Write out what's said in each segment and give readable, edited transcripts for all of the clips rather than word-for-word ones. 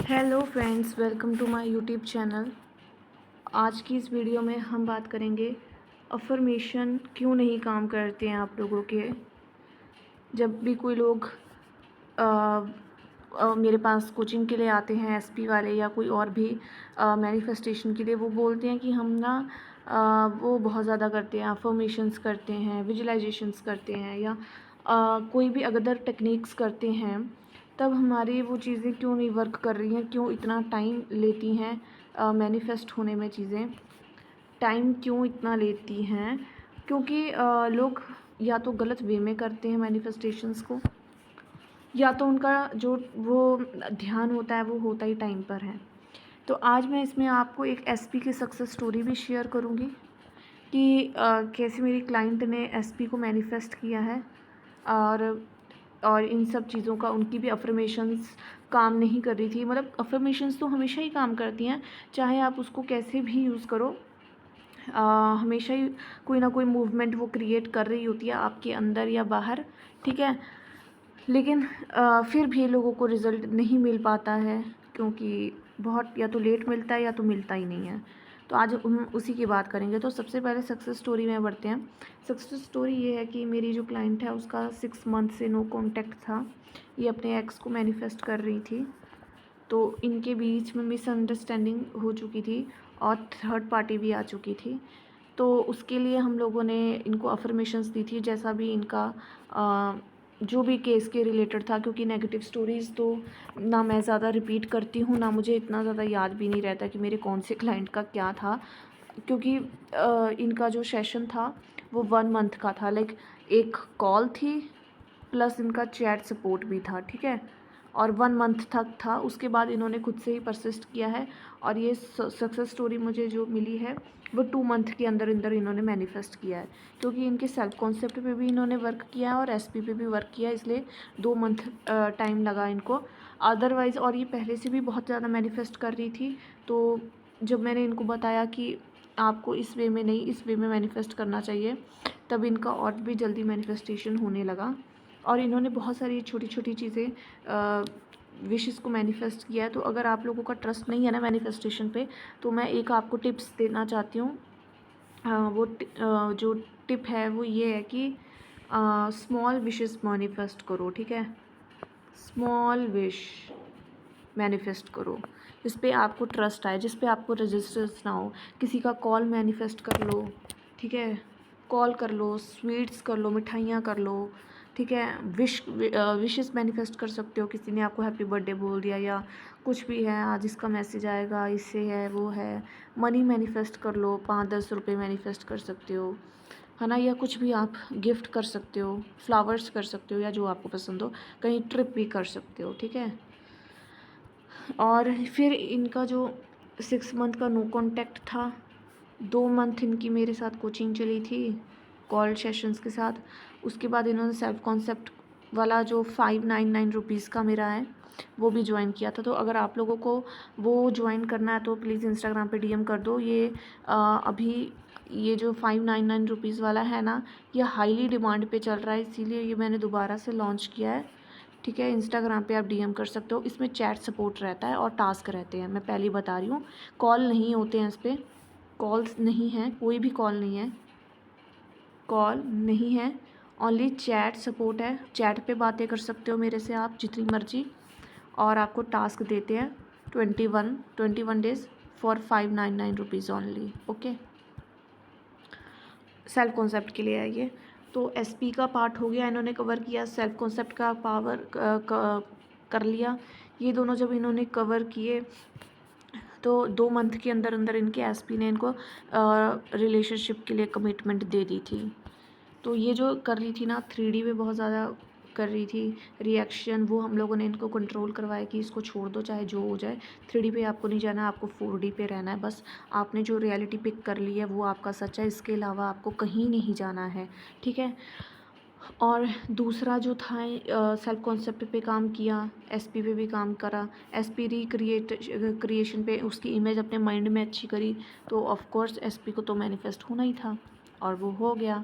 Hello friends, welcome to my YouTube channel. आज की इस वीडियो में हम बात करेंगे अफर्मेशन क्यों नहीं काम करते हैं आप लोगों के। जब भी कोई लोग मेरे पास कोचिंग के लिए आते हैं, एसपी वाले या कोई और भी मैनिफेस्टेशन के लिए, वो बोलते हैं कि हम ना वो बहुत ज़्यादा करते हैं, अफर्मेशंस करते हैं, विजुलाइजेशंस करते हैं या कोई भी अदर टेक्निक्स करते हैं, तब हमारी वो चीज़ें क्यों नहीं वर्क कर रही हैं, क्यों इतना टाइम लेती हैं मैनिफेस्ट होने में चीज़ें, टाइम क्यों इतना लेती हैं। क्योंकि लोग या तो गलत वे में करते हैं मैनिफेस्टेशंस को, या तो उनका जो वो ध्यान होता है वो होता ही टाइम पर है। तो आज मैं इसमें आपको एक एसपी की सक्सेस स्टोरी भी शेयर करूँगी कि कैसे मेरी क्लाइंट ने एसपी को मैनिफेस्ट किया है, और इन सब चीज़ों का उनकी भी अफर्मेशंस काम नहीं कर रही थी। मतलब अफर्मेशंस तो हमेशा ही काम करती हैं, चाहे आप उसको कैसे भी यूज़ करो, हमेशा ही कोई ना कोई मूवमेंट वो क्रिएट कर रही होती है आपके अंदर या बाहर, ठीक है। लेकिन फिर भी लोगों को रिज़ल्ट नहीं मिल पाता है, क्योंकि बहुत या तो लेट मिलता है या तो मिलता ही नहीं है। तो आज हम उसी की बात करेंगे। तो सबसे पहले सक्सेस स्टोरी में बढ़ते हैं। सक्सेस स्टोरी ये है कि मेरी जो क्लाइंट है उसका 6 मंथ से नो कॉन्टैक्ट था। ये अपने एक्स को मैनिफेस्ट कर रही थी, तो इनके बीच में मिसअंडरस्टैंडिंग हो चुकी थी और थर्ड पार्टी भी आ चुकी थी। तो उसके लिए हम लोगों ने इनको अफर्मेशंस दी थी, जैसा भी इनका जो भी केस के रिलेटेड था। क्योंकि नेगेटिव स्टोरीज़ तो ना मैं ज़्यादा रिपीट करती हूँ, ना मुझे इतना ज़्यादा याद भी नहीं रहता कि मेरे कौन से क्लाइंट का क्या था। क्योंकि इनका जो सेशन था वो 1 मंथ का था। लाइक एक कॉल थी प्लस इनका चैट सपोर्ट भी था, ठीक है। और 1 मंथ तक था, उसके बाद इन्होंने खुद से ही परसिस्ट किया है। और ये सक्सेस स्टोरी मुझे जो मिली है वो 2 मंथ के अंदर अंदर इन्होंने मैनिफेस्ट किया है। क्योंकि इनके सेल्फ कॉन्सेप्ट पे भी इन्होंने वर्क किया है और एसपी पे भी वर्क किया है, इसलिए 2 मंथ टाइम लगा इनको। अदरवाइज़ और ये पहले से भी बहुत ज़्यादा मैनिफेस्ट कर रही थी। तो जब मैंने इनको बताया कि आपको इस वे में नहीं, इस वे में मैनिफेस्ट करना चाहिए, तब इनका और भी जल्दी मैनिफेस्टेशन होने लगा। और इन्होंने बहुत सारी छोटी छोटी चीज़ें विशेस को मैनिफेस्ट किया है। तो अगर आप लोगों का ट्रस्ट नहीं है ना मैनिफेस्टेशन पे, तो मैं एक आपको टिप्स देना चाहती हूँ। जो टिप है वो ये है कि स्मॉल विशेस मैनिफेस्ट करो, ठीक है। स्मॉल विश मैनिफेस्ट करो जिस पे आपको ट्रस्ट आए, जिस पे आपको रेजिस्टेंस ना हो। किसी का कॉल मैनिफेस्ट कर लो, ठीक है। कॉल कर लो, स्वीट्स कर लो, मिठाइयाँ कर लो, ठीक है। विशेस मैनिफेस्ट कर सकते हो। किसी ने आपको हैप्पी बर्थडे बोल दिया या कुछ भी है, आज इसका मैसेज आएगा, इससे है वो है। मनी मैनिफेस्ट कर लो, 5-10 रुपये मैनिफेस्ट कर सकते हो, है ना। या कुछ भी आप गिफ्ट कर सकते हो, फ्लावर्स कर सकते हो, या जो आपको पसंद हो। कहीं ट्रिप भी कर सकते हो, ठीक है। और फिर इनका जो 6 मंथ का नो कॉन्टैक्ट था, 2 मंथ इनकी मेरे साथ कोचिंग चली थी कॉल सेशंस के साथ। उसके बाद इन्होंने सेल्फ कॉन्सेप्ट वाला जो 599 रुपीज़ का मेरा है वो भी ज्वाइन किया था। तो अगर आप लोगों को वो ज्वाइन करना है तो प्लीज़ इंस्टाग्राम पे डीएम कर दो। ये अभी ये जो 599 रुपीज़ वाला है ना, ये हाईली डिमांड पे चल रहा है, इसीलिए ये मैंने दोबारा से लॉन्च किया है, ठीक है। इंस्टाग्राम पे आप डीएम कर सकते हो। इसमें चैट सपोर्ट रहता है और टास्क रहते हैं, मैं पहले ही बता रही हूँ। कॉल नहीं होते हैं इस पर, कॉल्स नहीं हैं, कोई भी कॉल नहीं है, कॉल नहीं है, ओनली चैट सपोर्ट है। चैट पे बातें कर सकते हो मेरे से आप जितनी मर्जी। और आपको टास्क देते हैं 21 days for 599 rupees only, okay. Self concept के लिए है ये। तो एसपी का पार्ट हो गया, इन्होंने कवर किया। सेल्फ कॉन्सेप्ट का पावर कर लिया। ये दोनों जब इन्होंने कवर किए तो 2 मंथ के अंदर अंदर इनके एसपी ने इनको रिलेशनशिप के लिए कमिटमेंट दे दी थी। तो ये जो कर रही थी ना, 3D पे बहुत ज़्यादा कर रही थी रिएक्शन, वो हम लोगों ने इनको कंट्रोल करवाया कि इसको छोड़ दो चाहे जो हो जाए। 3D पे आपको नहीं जाना, आपको 4D पे रहना है बस। आपने जो रियलिटी पिक कर ली है वो आपका सच है, इसके अलावा आपको कहीं नहीं जाना है, ठीक है। और दूसरा जो था, सेल्फ कॉन्सेप्ट पे काम किया, एसपी पे भी काम करा। एसपी क्रिएशन पे उसकी इमेज अपने माइंड में अच्छी करी, तो ऑफ कोर्स एसपी को तो मैनिफेस्ट होना ही था और वो हो गया।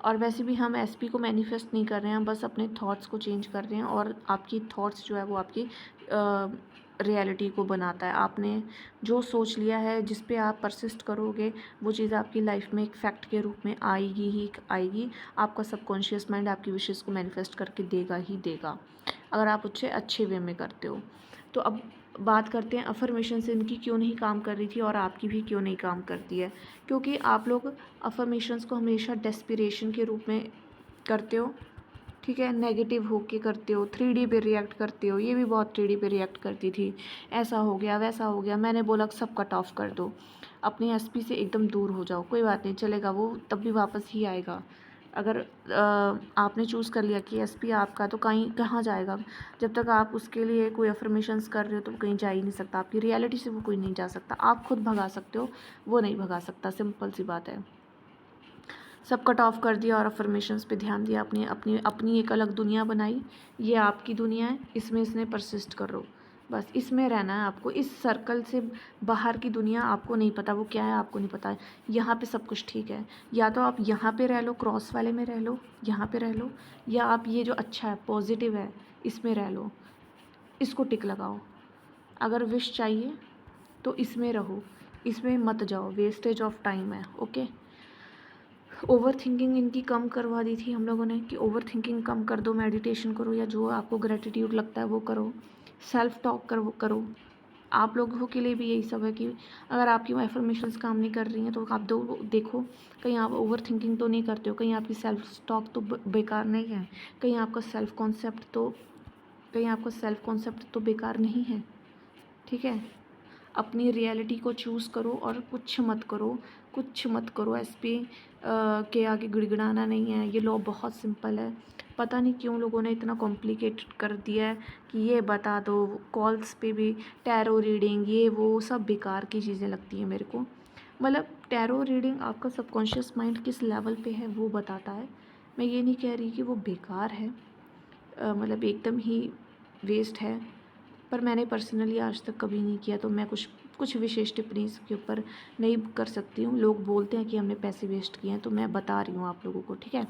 और वैसे भी हम एसपी को मैनिफेस्ट नहीं कर रहे हैं, बस अपने थॉट्स को चेंज कर रहे हैं। और आपकी थॉट्स जो है वो आपकी रियलिटी को बनाता है। आपने जो सोच लिया है, जिस पे आप परसिस्ट करोगे, वो चीज़ आपकी लाइफ में एक फैक्ट के रूप में आएगी ही आएगी। आपका सबकॉन्शियस माइंड आपकी विशेज़ को मैनिफेस्ट करके देगा ही देगा, अगर आप उसे अच्छे वे में करते हो। तो अब बात करते हैं अफर्मेशंस इनकी क्यों नहीं काम कर रही थी और आपकी भी क्यों नहीं काम करती है। क्योंकि आप लोग अफर्मेशंस को हमेशा डेस्पिरेशन के रूप में करते हो, ठीक है, नेगेटिव होके करते हो, 3D पे रिएक्ट करते हो। ये भी बहुत 3D पे रिएक्ट करती थी, ऐसा हो गया वैसा हो गया, मैंने बोला सब कट ऑफ कर दो, अपने एसपी से एकदम दूर हो जाओ, कोई बात नहीं चलेगा, वो तब भी वापस ही आएगा। अगर आपने चूज़ कर लिया कि एसपी आपका, तो कहीं कहाँ जाएगा। जब तक आप उसके लिए कोई अफर्मेशंस कर रहे हो तो वो कहीं जा ही नहीं सकता, आपकी रियलिटी से वो कोई नहीं जा सकता। आप खुद भगा सकते हो, वो नहीं भगा सकता, सिंपल सी बात है। सब कट ऑफ कर दिया और अफर्मेशंस पे ध्यान दिया, अपनी अपनी अपनी एक अलग दुनिया बनाई। ये आपकी दुनिया है, इसमें इसने परसिस्ट करो, बस इसमें रहना है आपको। इस सर्कल से बाहर की दुनिया आपको नहीं पता वो क्या है, आपको नहीं पता है। यहाँ पे सब कुछ ठीक है, या तो आप यहाँ पे रह लो, क्रॉस वाले में रह लो, यहाँ पे रह लो, या आप ये जो अच्छा है पॉजिटिव है इसमें रह लो, इसको टिक लगाओ। अगर विश चाहिए तो इसमें रहो, इसमें मत जाओ, वेस्टेज ऑफ टाइम है। ओके, ओवर थिंकिंग इनकी कम करवा दी थी हम लोगों ने कि ओवर थिंकिंग कम कर दो, मेडिटेशन करो, या जो आपको ग्रेटिट्यूड लगता है वो करो, सेल्फ टॉक करो। आप लोगों के लिए भी यही सब है कि अगर आपकी एफर्मेशंस काम नहीं कर रही हैं तो आप देखो कहीं आप ओवर थिंकिंग तो नहीं करते हो, कहीं आपकी सेल्फ टॉक तो बेकार नहीं है, कहीं आपका सेल्फ कॉन्सेप्ट तो बेकार नहीं है। ठीक है, अपनी रियलिटी को चूज़ करो और कुछ मत करो, कुछ मत करो। एसपी के आगे गिड़गिड़ाना नहीं है। ये लॉ बहुत सिंपल है, पता नहीं क्यों लोगों ने इतना कॉम्प्लिकेट कर दिया है कि ये बता दो। कॉल्स पे भी टैरो रीडिंग, ये वो सब बेकार की चीज़ें लगती हैं मेरे को। मतलब टैरो रीडिंग आपका सबकॉन्शियस माइंड किस लेवल पे है वो बताता है। मैं ये नहीं कह रही कि वो बेकार है, मतलब एकदम ही वेस्ट है, पर मैंने पर्सनली आज तक कभी नहीं किया, तो मैं कुछ विशेष टिप्पणी इसके ऊपर नहीं कर सकती हूँ। लोग बोलते हैं कि हमने पैसे वेस्ट किए हैं, तो मैं बता रही हूँ आप लोगों को, ठीक है।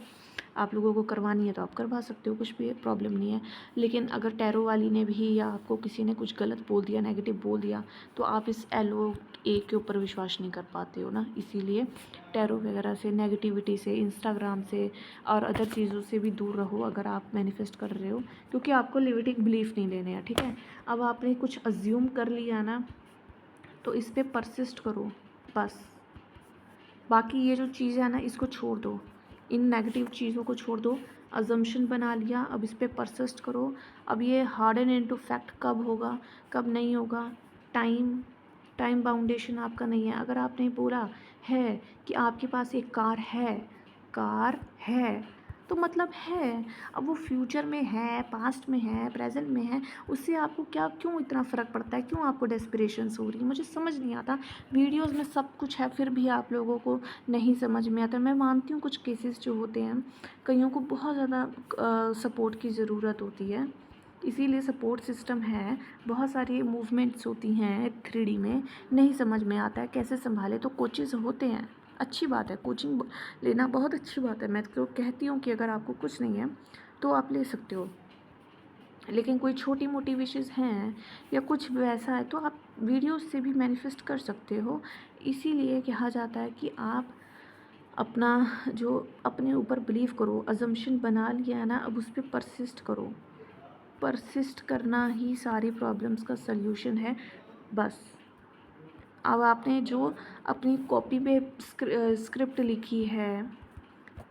आप लोगों को करवानी है तो आप करवा सकते हो, कुछ भी प्रॉब्लम नहीं है। लेकिन अगर टैरो वाली ने भी या आपको किसी ने कुछ गलत बोल दिया, नेगेटिव बोल दिया, तो आप इस LOA के ऊपर विश्वास नहीं कर पाते हो ना। इसीलिए टैरो वगैरह से, नेगेटिविटी से, इंस्टाग्राम से और अदर चीज़ों से भी दूर रहो अगर आप मैनिफेस्ट कर रहे हो, क्योंकि आपको लिमिटिंग बिलीफ नहीं लेने हैं, ठीक है। अब आपने कुछ अज्यूम कर लिया ना, तो इस पर परसिस्ट करो बस। बाकी ये जो चीज़ है ना, इसको छोड़ दो, इन नेगेटिव चीज़ों को छोड़ दो। अजम्पशन बना लिया, अब इस पर परसिस्ट करो। अब ये हार्डन इनटू फैक्ट कब होगा कब नहीं होगा, टाइम बाउंडेशन आपका नहीं है। अगर आपने बोला है कि आपके पास एक कार है तो मतलब है। अब वो फ्यूचर में है, पास्ट में है, प्रेजेंट में है, उससे आपको क्या, क्यों इतना फ़र्क पड़ता है, क्यों आपको डेस्पिरेशंस हो रही है, मुझे समझ नहीं आता। वीडियोस में सब कुछ है फिर भी आप लोगों को नहीं समझ में आता। मैं मानती हूँ कुछ केसेस जो होते हैं, कईयों को बहुत ज़्यादा सपोर्ट की ज़रूरत होती है, इसीलिए सपोर्ट सिस्टम है। बहुत सारी मूवमेंट्स होती हैं 3D में, नहीं समझ में आता है कैसे संभाले, तो कोचेज़ होते हैं, अच्छी बात है। कोचिंग लेना बहुत अच्छी बात है। मैं तो कहती हूँ कि अगर आपको कुछ नहीं है तो आप ले सकते हो, लेकिन कोई छोटी मोटी विशेज़ हैं या कुछ वैसा है तो आप वीडियोस से भी मैनिफेस्ट कर सकते हो। इसीलिए कहा जाता है कि आप अपना जो अपने ऊपर बिलीव करो, अजम्पशन बना लिया है ना, अब उस पर परसिस्ट करो। परसिस्ट करना ही सारी प्रॉब्लम्स का सल्यूशन है, बस। अब आपने जो अपनी कॉपी पे स्क्रिप्ट लिखी है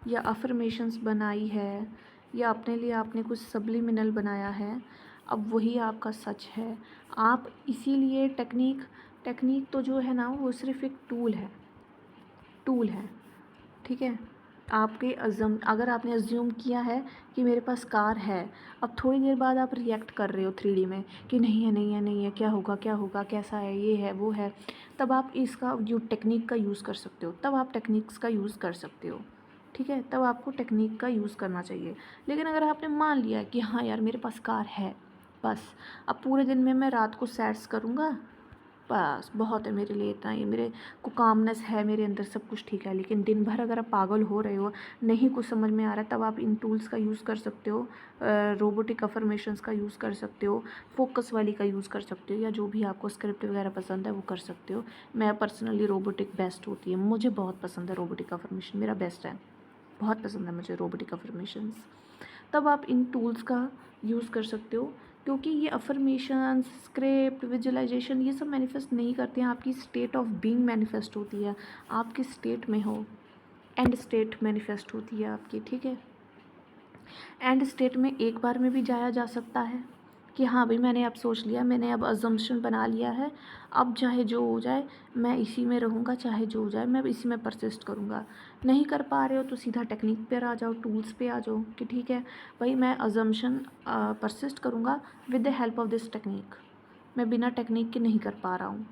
या अफर्मेशंस बनाई है या अपने लिए आपने कुछ सब्लिमिनल बनाया है, अब वही आपका सच है। आप इसीलिए टेक्निक तो जो है ना, वो सिर्फ एक टूल है, ठीक है। अगर आपने अज्यूम किया है कि मेरे पास कार है, अब थोड़ी देर बाद आप रिएक्ट कर रहे हो 3D में कि नहीं है, क्या होगा, कैसा है, ये है वो है, तब आप इसका टेक्निक का यूज़ कर सकते हो, तब आप टेक्निक्स का यूज़ कर सकते हो, ठीक है। तब आपको टेक्निक का यूज़ करना चाहिए। लेकिन अगर आपने मान लिया कि हाँ यार मेरे पास कार है, बस अब पूरे दिन में मैं रात को सैड्स करूँगा, बस बहुत है मेरे लिए इतना ही। मेरे को कामनेस है मेरे अंदर, सब कुछ ठीक है। लेकिन दिन भर अगर आप पागल हो रहे हो, नहीं कुछ समझ में आ रहा है, तब आप इन टूल्स का यूज़ कर सकते हो। रोबोटिक अफर्मेशंस का यूज़ कर सकते हो, फोकस वाली का यूज़ कर सकते हो, या जो भी आपको स्क्रिप्ट वगैरह पसंद है वो कर सकते हो। मैं पर्सनली रोबोटिक बेस्ट होती है, मुझे बहुत पसंद है रोबोटिक अफर्मेशन, मेरा बेस्ट है, बहुत पसंद है मुझे रोबोटिक अफर्मेशंस। तब आप इन टूल्स का यूज़ कर सकते हो, क्योंकि ये अफर्मेशंस, स्क्रिप्ट, विजुअलाइजेशन ये सब मैनिफेस्ट नहीं करते हैं, आपकी स्टेट ऑफ बीइंग मैनिफेस्ट होती है। आप किस स्टेट में हो, एंड स्टेट मैनिफेस्ट होती है आपकी, ठीक है। एंड स्टेट में एक बार में भी जाया जा सकता है कि हाँ भाई मैंने अब सोच लिया, मैंने अब अजम्पशन बना लिया है, अब चाहे जो हो जाए मैं इसी में रहूँगा, चाहे जो हो जाए मैं इसी में परसिस्ट करूँगा। नहीं कर पा रहे हो तो सीधा टेक्निक पर आ जाओ, टूल्स पे आ जाओ कि ठीक है भाई मैं अजम्पशन परसिस्ट करूँगा with the help of this technique. मैं बिना टेक्निक के नहीं कर पा रहा हूँ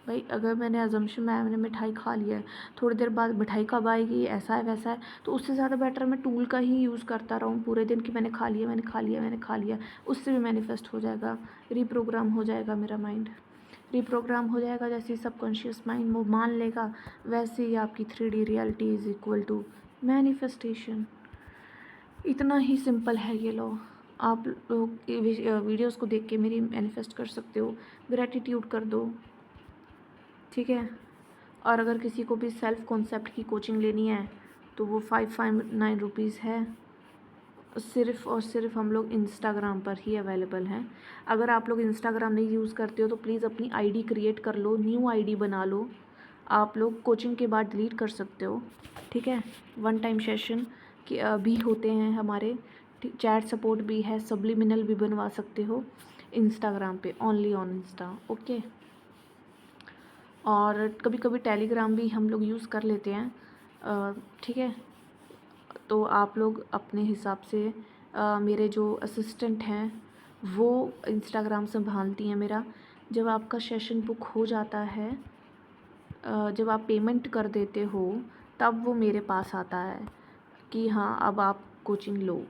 भाई। अगर मैंने अजम्पशन में मैंने मिठाई खा लिया है, थोड़ी देर बाद मिठाई कब आएगी, ऐसा है वैसा है, तो उससे ज़्यादा बेटर मैं टूल का ही यूज़ करता रहूँ पूरे दिन कि मैंने खा लिया, मैंने खा लिया, मैंने खा लिया। उससे भी मैनिफेस्ट हो जाएगा, रीप्रोग्राम हो जाएगा मेरा माइंड। रीप्रोग्राम हो जाएगा, जैसे सबकॉन्शियस माइंड वो मान लेगा, वैसे ही आपकी 3D reality is equal to manifestation. इतना ही सिंपल है ये लॉ। आप लोग वीडियोज़ को देख के मेरी मैनिफेस्ट कर सकते हो, ग्रेटिट्यूड कर दो, ठीक है। और अगर किसी को भी सेल्फ कॉन्सेप्ट की कोचिंग लेनी है तो वो 559 रुपीज़ है, सिर्फ़ और सिर्फ हम लोग इंस्टाग्राम पर ही अवेलेबल हैं। अगर आप लोग इंस्टाग्राम नहीं यूज़ करते हो तो प्लीज़ अपनी आईडी क्रिएट कर लो, न्यू आईडी बना लो। आप लोग कोचिंग के बाद डिलीट कर सकते हो, ठीक है। वन टाइम सेशन के भी होते हैं हमारे, चैट सपोर्ट भी है, सब्लिमिनल भी बनवा सकते हो इंस्टाग्राम पे, ओनली ऑन इंस्टा, ओके। और कभी कभी टेलीग्राम भी हम लोग यूज़ कर लेते हैं, ठीक है। तो आप लोग अपने हिसाब से मेरे जो असिस्टेंट हैं वो इंस्टाग्राम संभालती हैं मेरा। जब आपका सेशन बुक हो जाता है, जब आप पेमेंट कर देते हो, तब वो मेरे पास आता है कि हाँ अब आप कोचिंग लो।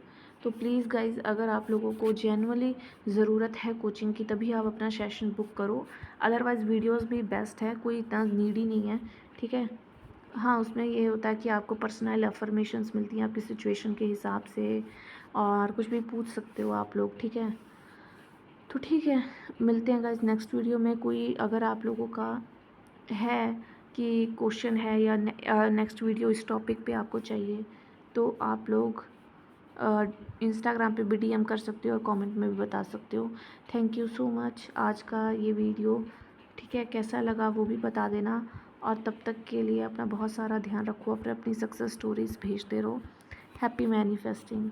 तो प्लीज़ गाइज़, अगर आप लोगों को जेन्युइनली ज़रूरत है कोचिंग की तभी आप अपना सेशन बुक करो। अदरवाइज़ वीडियोस भी बेस्ट है, कोई इतना नीडी नहीं है, ठीक है। हाँ, उसमें ये होता है कि आपको पर्सनल अफर्मेशंस मिलती हैं आपकी सिचुएशन के हिसाब से, और कुछ भी पूछ सकते हो आप लोग, ठीक है। तो ठीक है, मिलते हैं गाइज़ नेक्स्ट वीडियो में। कोई अगर आप लोगों का है कि क्वेश्चन है या नेक्स्ट वीडियो इस टॉपिक पे आपको चाहिए, तो आप लोग इंस्टाग्राम पे भी डीएम कर सकते हो और कमेंट में भी बता सकते हो। Thank you so much. आज का ये वीडियो, ठीक है, कैसा लगा वो भी बता देना। और तब तक के लिए अपना बहुत सारा ध्यान रखो, अपनी सक्सेस स्टोरीज़ भेजते रहो। Happy manifesting.